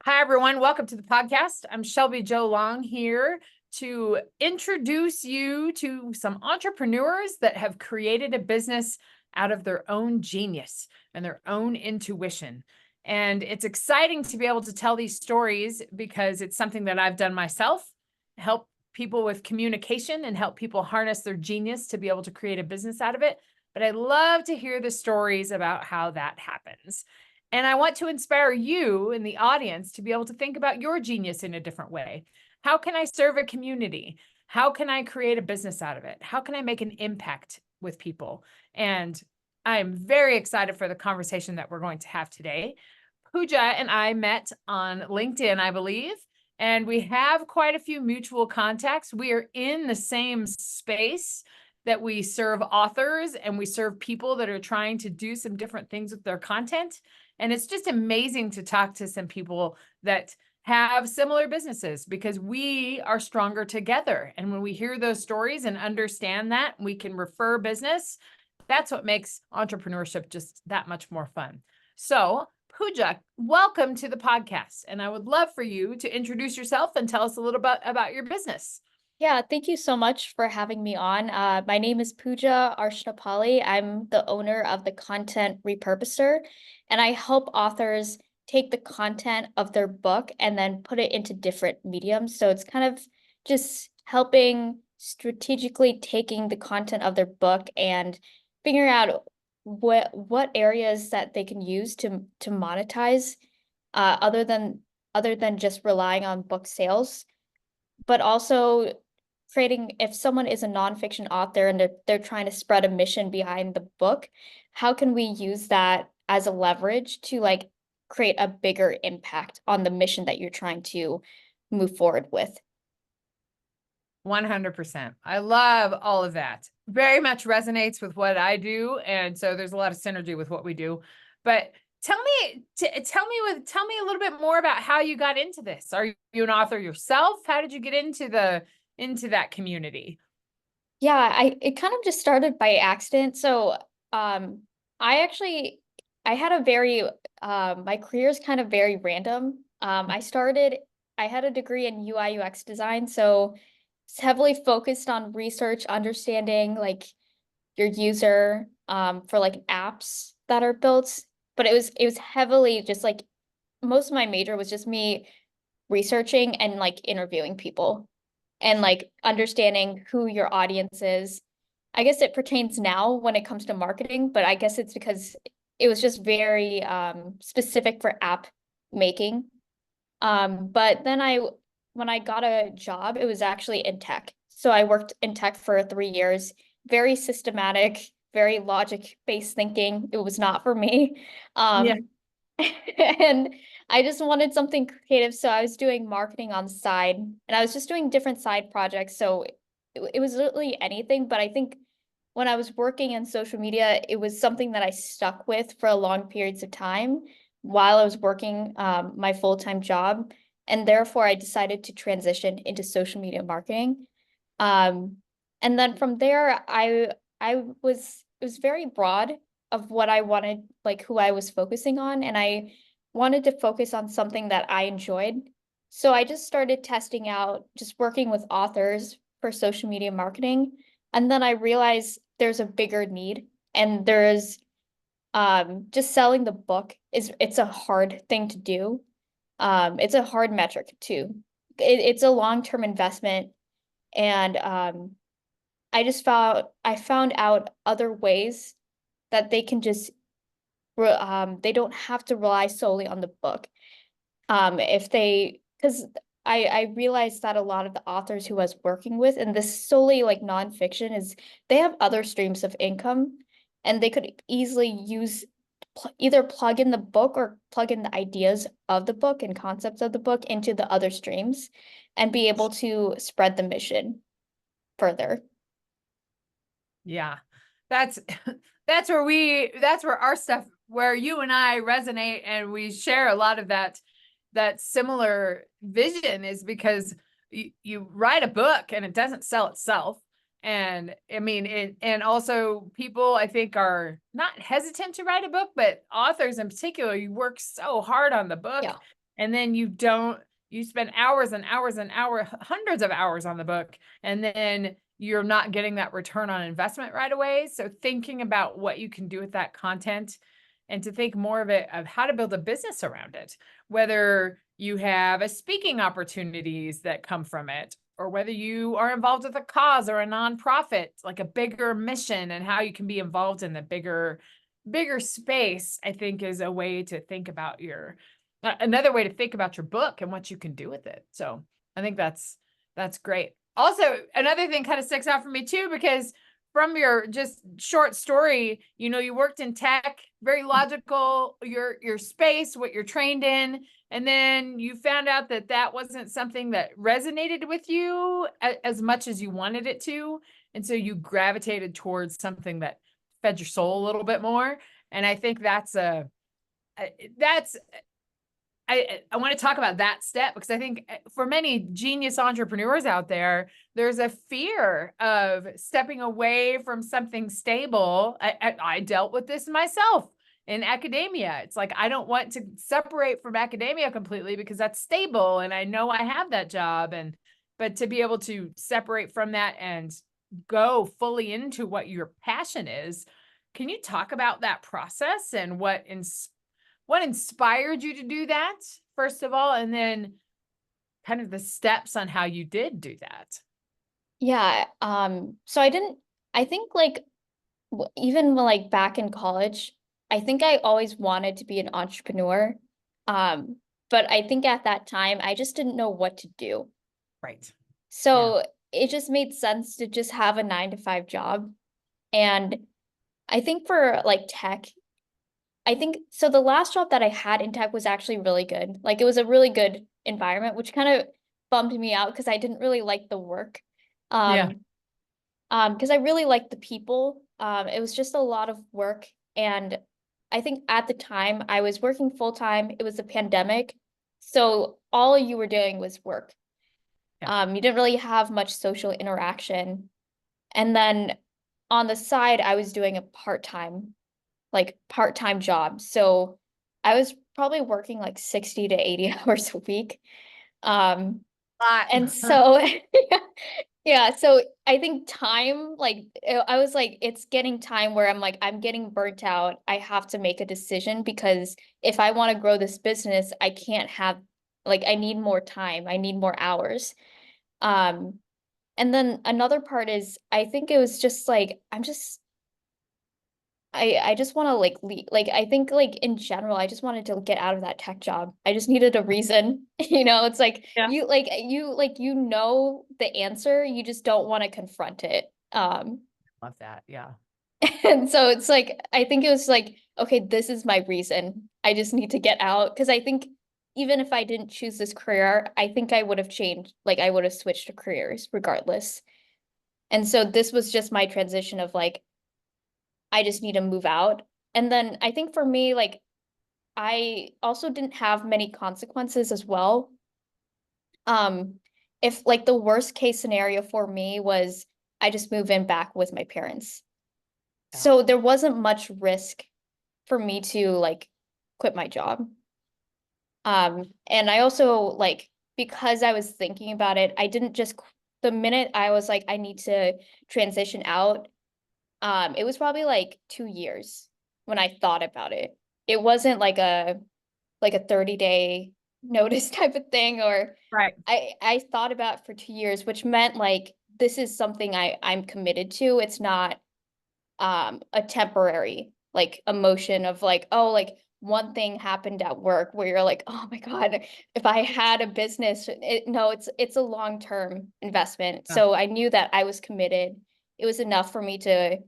Hi, everyone. Welcome to the podcast. I'm Shelby Joe Long here to introduce you to some entrepreneurs that have created a business out of their own genius and their own intuition. And it's exciting to be able to tell these stories because it's something that I've done myself, help people with communication and help people harness their genius to be able to create a business out of it. But I love to hear the stories about how that happens. And I want to inspire you in the audience to be able to think about your genius in a different way. How can I serve a community? How can I create a business out of it? How can I make an impact with people? And I'm very excited for the conversation that we're going to have today. Pooja and I met on LinkedIn, I believe, and we have quite a few mutual contacts. We are in the same space that we serve authors and we serve people that are trying to do some different things with their content. And it's just amazing to talk to some people that have similar businesses because we are stronger together. And when we hear those stories and understand that, we can refer business. That's what makes entrepreneurship just that much more fun. So, Pooja, welcome to the podcast. And I would love for you to introduce yourself and tell us a little bit about your business. Yeah, thank you so much for having me on. My name is Pooja Arshanapally. I'm the owner of the Content Repurposer, and I help authors take the content of their book and then put it into different mediums. So it's kind of just helping strategically taking the content of their book and figuring out what areas that they can use to monetize, other than just relying on book sales, but also creating, if someone is a nonfiction author and they're trying to spread a mission behind the book, how can we use that as a leverage to like create a bigger impact on the mission that you're trying to move forward with? 100%. I love all of that. Very much resonates with what I do, and so there's a lot of synergy with what we do. But tell me a little bit more about how you got into this. Are you an author yourself? How did you get into that community? Yeah, it kind of just started by accident. So, um, I actually I had a very my career is kind of very random. I had a degree in UI UX design, so it's heavily focused on research, understanding like your user for like apps that are built. But it was heavily just like most of my major was just me researching and like interviewing people and like understanding who your audience is. I guess it pertains now when it comes to marketing, but I guess it's because it was just very specific for app making. But then when I got a job, it was actually in tech. So I worked in tech for 3 years, very systematic, very logic-based thinking. It was not for me. Yeah. Um, and I just wanted something creative. So I was doing marketing on the side and I was just doing different side projects. So it was literally anything. But I think when I was working in social media, it was something that I stuck with for long periods of time while I was working my full-time job. And therefore, I decided to transition into social media marketing. Um, and then from there, I was it was very broad of what I wanted, like who I was focusing on, and I wanted to focus on something that I enjoyed. So I just started testing out, just working with authors for social media marketing, and then I realized there's a bigger need, and there's just selling the book it's a hard thing to do. It's a hard metric too. It's a long-term investment, and I found out other ways that they can just they don't have to rely solely on the book. If they because I realized that a lot of the authors who I was working with, and this solely like nonfiction, is they have other streams of income, and they could easily use either plug in the book or plug in the ideas of the book and concepts of the book into the other streams and be able to spread the mission further. Yeah. That's that's where our stuff, where you and I resonate and we share a lot of that similar vision, is because you write a book and it doesn't sell itself. And I mean, and also people I think are not hesitant to write a book, but authors in particular, you work so hard on the book Yeah. and then you spend hours and hours and hours, hundreds of hours on the book, and then you're not getting that return on investment right away. So thinking about what you can do with that content, and to think more of it of how to build a business around it, whether you have a speaking opportunities that come from it, or whether you are involved with a cause or a nonprofit, like a bigger mission, and how you can be involved in the bigger space, I think is a way to think about another way to think about your book and what you can do with it. So I think that's great. Also, another thing kind of sticks out for me too, because from your just short story, you worked in tech, very logical, your space, what you're trained in, and then you found out that that wasn't something that resonated with you as much as you wanted it to. And so you gravitated towards something that fed your soul a little bit more. And I think that's I want to talk about that step, because I think for many genius entrepreneurs out there, there's a fear of stepping away from something stable. I dealt with this myself in academia. It's like, I don't want to separate from academia completely because that's stable and I know I have that job. But to be able to separate from that and go fully into what your passion is, can you talk about that process and what inspired you to do that, first of all, and then kind of the steps on how you did do that? Yeah. So I think like even like back in college, I think I always wanted to be an entrepreneur. Um, but I think at that time I just didn't know what to do. Right. Yeah. So it just made sense to just have a 9 to 5 job. And I think for like tech, I think so the last job that I had in tech was actually really good. Like it was a really good environment, which kind of bummed me out because I didn't really like the work. Yeah. Um, because I really liked the people. It was just a lot of work. And I think at the time I was working full time. It was a pandemic. So all you were doing was work. Yeah. You didn't really have much social interaction. And then on the side, I was doing a part-time job. So I was probably working like 60 to 80 hours a week. Um, and Lot. so yeah, so I think time, like I was like, it's getting time where I'm like, I'm getting burnt out. I have to make a decision because if I want to grow this business, I can't have like I need more time. I need more hours. Um, and then another part is I think it was just like I just want to like like I think like in general I just wanted to get out of that tech job. I just needed a reason. It's like Yeah. you know the answer, you just don't want to confront it. Love that. Yeah. And so it's like I think it was like okay, this is my reason. I just need to get out because I think even if I didn't choose this career, I think I would have changed, like I would have switched to careers regardless. And so this was just my transition of like I just need to move out. And then I think for me, like, I also didn't have many consequences as well. Um, if like the worst case scenario for me was I just move in back with my parents. Yeah. So there wasn't much risk for me to like quit my job. And I also like because I was thinking about it, I didn't just the minute I was like, I need to transition out, it was probably like 2 years when I thought about it. It wasn't like a 30-day notice type of thing, or Right. I thought about it for 2 years, which meant like this is something I'm committed to. It's not a temporary like emotion of like, oh, like one thing happened at work where you're like, oh my God, if I had a business, no, it's a long-term investment. Yeah. So I knew that I was committed. It was enough for me to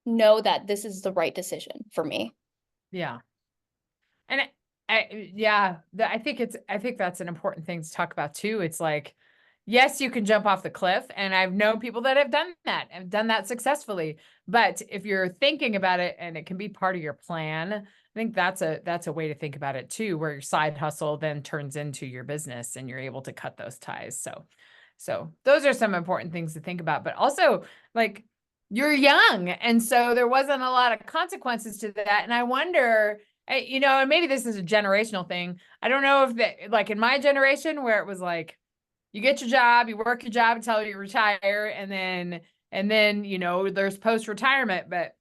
know that this is the right decision for me. Yeah. And yeah, I think that's an important thing to talk about too. It's like, yes, you can jump off the cliff, and I've known people that have done that and done that successfully. But if you're thinking about it and it can be part of your plan, I think that's a way to think about it too, where your side hustle then turns into your business and you're able to cut those ties. So those are some important things to think about. But also, like, you're young, and so there wasn't a lot of consequences to that. And I wonder, and maybe this is a generational thing. I don't know if that, like in my generation where it was like, you get your job, you work your job until you retire, and then, there's post-retirement, but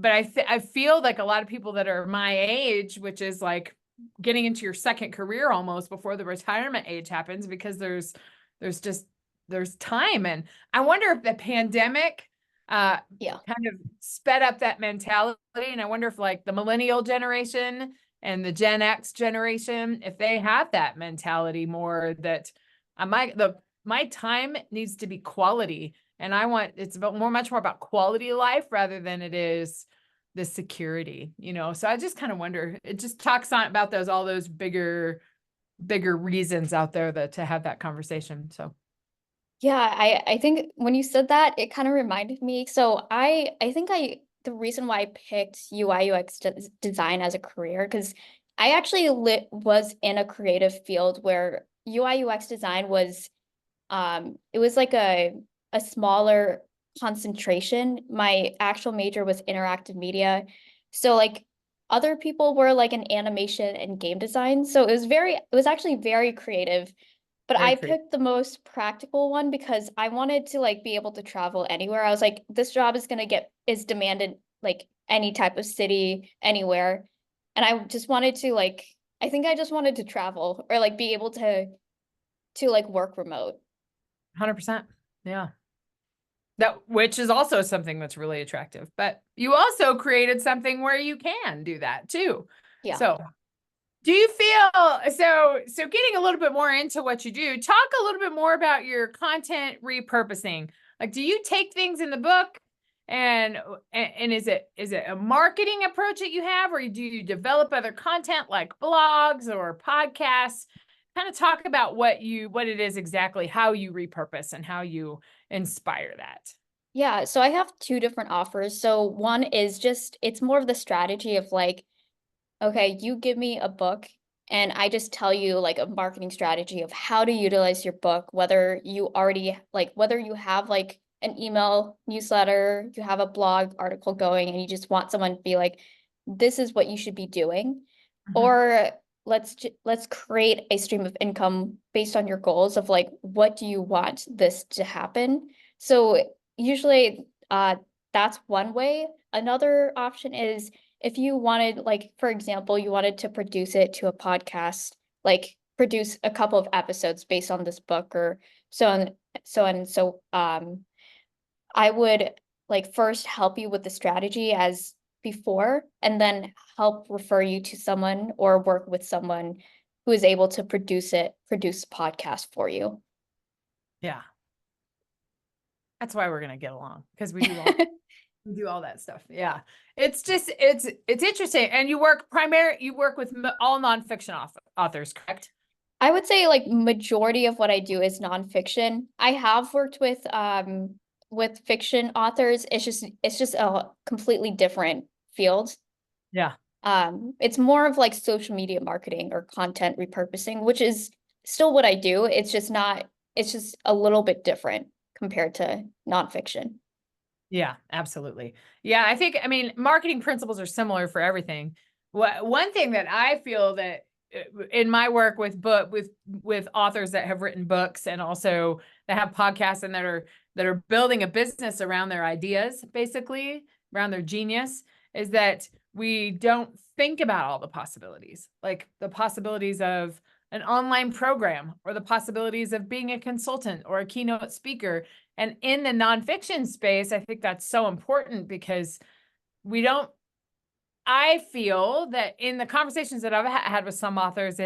I feel like a lot of people that are my age, which is like getting into your second career almost before the retirement age happens, because there's time. And I wonder if the pandemic Yeah. kind of sped up that mentality. And I wonder if like the millennial generation and the Gen X generation, if they have that mentality more, that my time needs to be quality. And it's much more about quality of life rather than it is the security, So I just kind of wonder, it just talks on about all those bigger reasons out there to have that conversation. So Yeah, I think when you said that, it kind of reminded me. So I think the reason why I picked UI UX design as a career, because I actually was in a creative field where UI UX design was it was like a smaller concentration. My actual major was interactive media. So like other people were like in animation and game design. So it was actually very creative. But very I creative. picked the most practical one because I wanted to like be able to travel anywhere. I was like, this job is demanded like any type of city, anywhere. And I just wanted to like, I think I just wanted to travel or like be able to like work remote. 100%. Yeah. Which is also something that's really attractive, but you also created something where you can do that too. Yeah. So do you feel so getting a little bit more into what you do, talk a little bit more about your content repurposing. Like, do you take things in the book and is it a marketing approach that you have, or do you develop other content like blogs or podcasts? Kind of talk about what it is exactly, how you repurpose and how you inspire that. Yeah, so I have two different offers. So one is just it's more of the strategy of like, okay, you give me a book and I just tell you like a marketing strategy of how to utilize your book, whether you have like an email newsletter, you have a blog article going and you just want someone to be like, this is what you should be doing. Mhm. Or let's create a stream of income based on your goals of like, what do you want this to happen? So usually that's one way. Another option is if you wanted, like, for example, you wanted to produce it to a podcast, like produce a couple of episodes based on this book or so on, I would like first help you with the strategy as before, and then help refer you to someone or work with someone who is able to produce a podcast for you. Yeah. That's why we're gonna get along, because we do all that stuff. Yeah. It's just it's interesting. And you work with all nonfiction authors, correct? I would say like majority of what I do is nonfiction. I have worked with fiction authors. It's just a completely different field. Yeah. It's more of like social media marketing or content repurposing, which is still what I do. It's just a little bit different compared to nonfiction. Yeah, absolutely. Yeah, I mean, marketing principles are similar for everything. One thing that I feel that in my work with authors that have written books and also that have podcasts and that are building a business around their ideas, basically around their genius, is that we don't think about all the possibilities, like the possibilities of an online program or the possibilities of being a consultant or a keynote speaker. And in the nonfiction space, I think that's so important because we don't, I feel that in the conversations that I've had with some authors,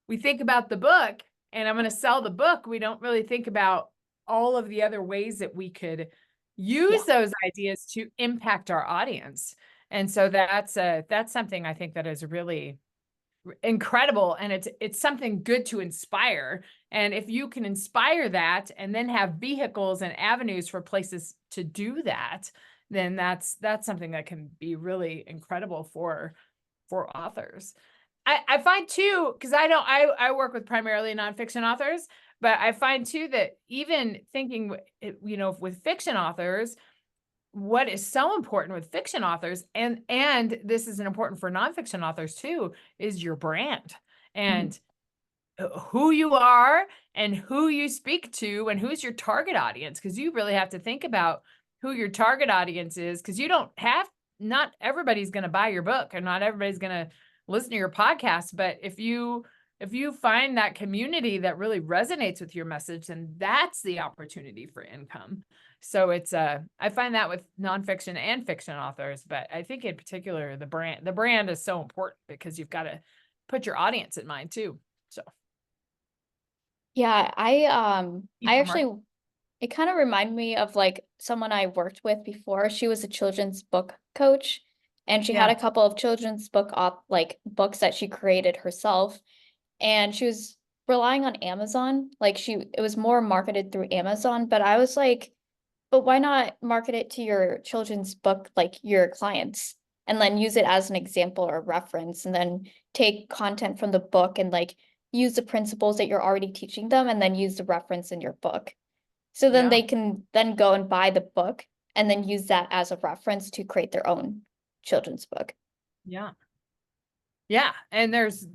we think about the book and I'm going to sell the book. We don't really think about all of the other ways that we could use Yeah. those ideas to impact our audience. And so that's something I think that is really incredible, and it's something good to inspire. And if you can inspire that and then have vehicles and avenues for places to do that, then that's something that can be really incredible for authors. I find too, because I work with primarily nonfiction authors, but I find too that even thinking with fiction authors, what is so important with fiction authors, and this is important for nonfiction authors too, is your brand Mhm. and who you are and who you speak to and who's your target audience. Because you really have to think about who your target audience is, because you don't have, not everybody's going to buy your book and not everybody's going to listen to your podcast. But if you find that community that really resonates with your message, then that's the opportunity for income. So it's I find that with nonfiction and fiction authors, but I think in particular the brand is so important because you've got to put your audience in mind too. So Yeah, I people market. actually, it kind of reminded me of like someone I worked with before. She was a children's book coach, and she had Yeah. a couple of children's like books that she created herself, and she was relying on Amazon. Like it was more marketed through Amazon, but I was like, but why not market it to your children's book, like your clients, and then use it as an example or reference, and then take content from the book and like use the principles that you're already teaching them, and then use the reference in your book. So then Yeah. they can then go and buy the book and then use that as a reference to create their own children's book. Yeah. Yeah. And there's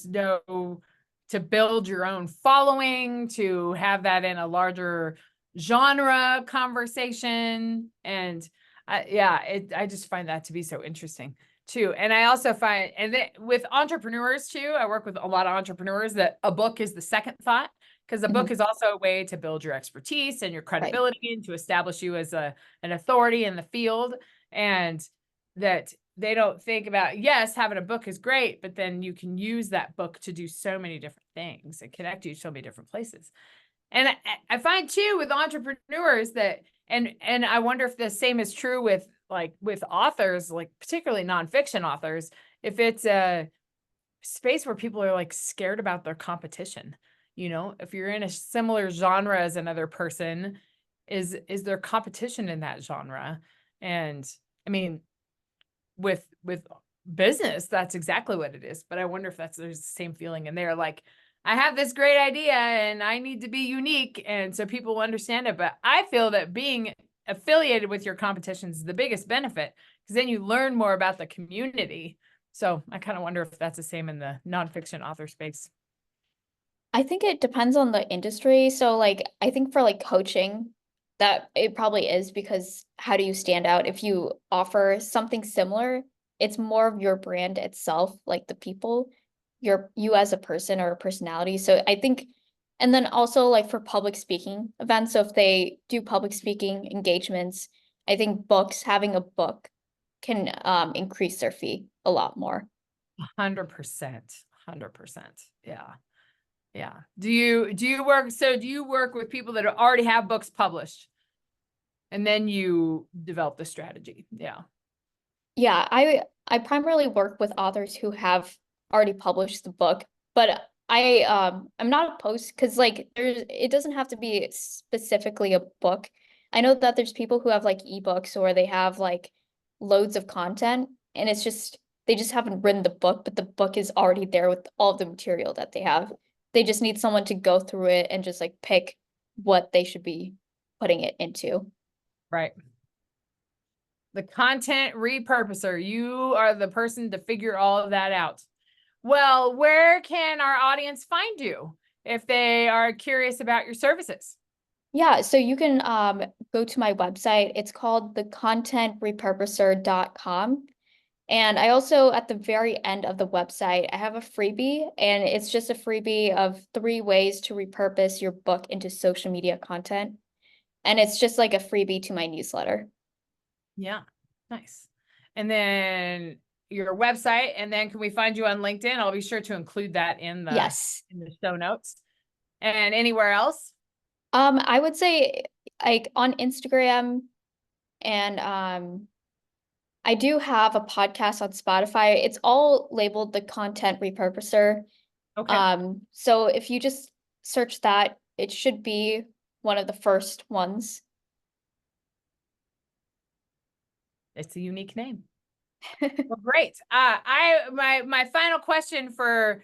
no, to build your own following, to have that in a larger genre conversation. And I just find that to be so interesting too. And I also find, and with entrepreneurs too, I work with a lot of entrepreneurs, that a book is the second thought, because a book Mhm. is also a way to build your expertise and your Right. credibility and to establish you as an authority in the field. And that they don't think about, yes, having a book is great, but then you can use that book to do so many different things and connect you to so many different places. And I find too with entrepreneurs that, and I wonder if the same is true with with authors, like particularly nonfiction authors, if it's a space where people are like scared about their competition. If you're in a similar genre as another person, is there competition in that genre? And I mean, with business, that's exactly what it is. But I wonder if there's the same feeling in there. Like, I have this great idea and I need to be unique, and so people will understand it. But I feel that being affiliated with your competitions is the biggest benefit, because then you learn more about the community. So I kind of wonder if that's the same in the nonfiction author space. I think it depends on the industry. So like I think for like coaching, that it probably is, because how do you stand out if you offer something similar? It's more of your brand itself, like the people, you as a person or a personality. So I think, and then also like for public speaking events, so if they do public speaking engagements, I think having a book can increase their fee a lot more. 100%. 100%. Yeah. Yeah. Do you work with people that already have books published, and then you develop the strategy? Yeah. Yeah, I primarily work with authors who have already published the book, but I'm not opposed, because like it doesn't have to be specifically a book. I know that there's people who have like ebooks, or they have like loads of content, and it's just they just haven't written the book, but the book is already there with all the material that they have. They just need someone to go through it and just like pick what they should be putting it into. Right. The content repurposer. You are the person to figure all of that out. Well, where can our audience find you if they are curious about your services? Yeah, so you can go to my website. It's called thecontentrepurposer.com. And I also, at the very end of the website, I have a freebie, and it's just a freebie of 3 ways to repurpose your book into social media content. And it's just like a freebie to my newsletter. Yeah. Nice. And then your website, and then can we find you on LinkedIn? I'll be sure to include that Yes. in the show notes. And anywhere else? I would say like on Instagram, and I do have a podcast on Spotify. It's all labeled the content repurposer. Okay. So if you just search that, it should be one of the first ones. It's a unique name. Well, great. My final question for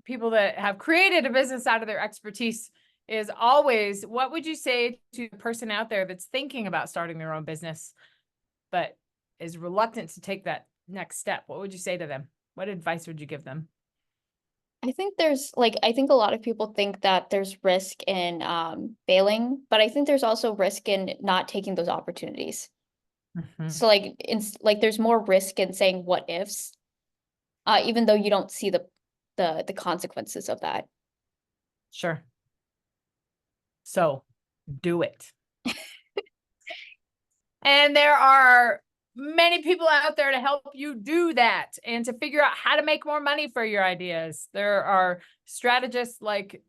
people that have created a business out of their expertise is always, what would you say to the person out there that's thinking about starting their own business, but is reluctant to take that next step? What would you say to them? What advice would you give them? I think I think a lot of people think that there's risk in failing, but I think there's also risk in not taking those opportunities. Mhm. So like there's more risk in saying what ifs, even though you don't see the consequences of that. Sure. So do it. And there are many people out there to help you do that and to figure out how to make more money for your ideas. There are strategists like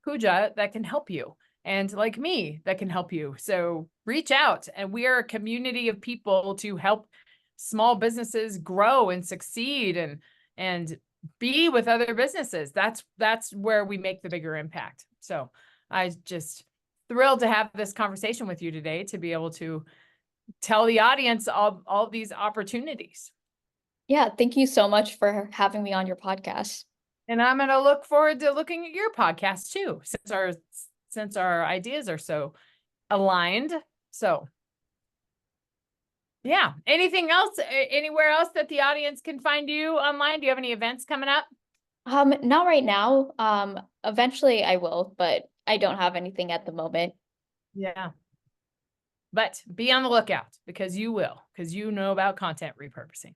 Pooja that can help you, and like me that can help you. So reach out, and we are a community of people to help small businesses grow and succeed and be with other businesses. That's where we make the bigger impact. So I just thrilled to have this conversation with you today, to be able to tell the audience all these opportunities. Yeah, thank you so much for having me on your podcast. And I'm going to look forward to looking at your podcast too, since our ideas are so aligned. So yeah. Anything else? Anywhere else that the audience can find you online? Do you have any events coming up? Not right now. Eventually I will, but I don't have anything at the moment. Yeah. But be on the lookout, because you will, because you know about content repurposing.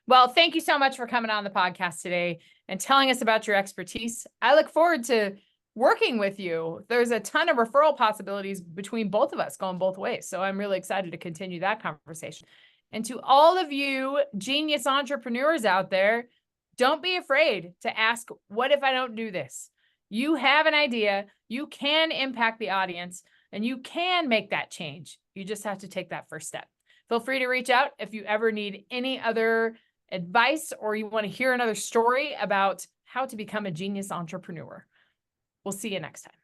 Well, thank you so much for coming on the podcast today and telling us about your expertise. I look forward to working with you. There's a ton of referral possibilities between both of us, going both ways. So I'm really excited to continue that conversation. And to all of you genius entrepreneurs out there, don't be afraid to ask, what if I don't do this? You have an idea, you can impact the audience, and you can make that change. You just have to take that first step. Feel free to reach out if you ever need any other advice, or you want to hear another story about how to become a genius entrepreneur. We'll see you next time.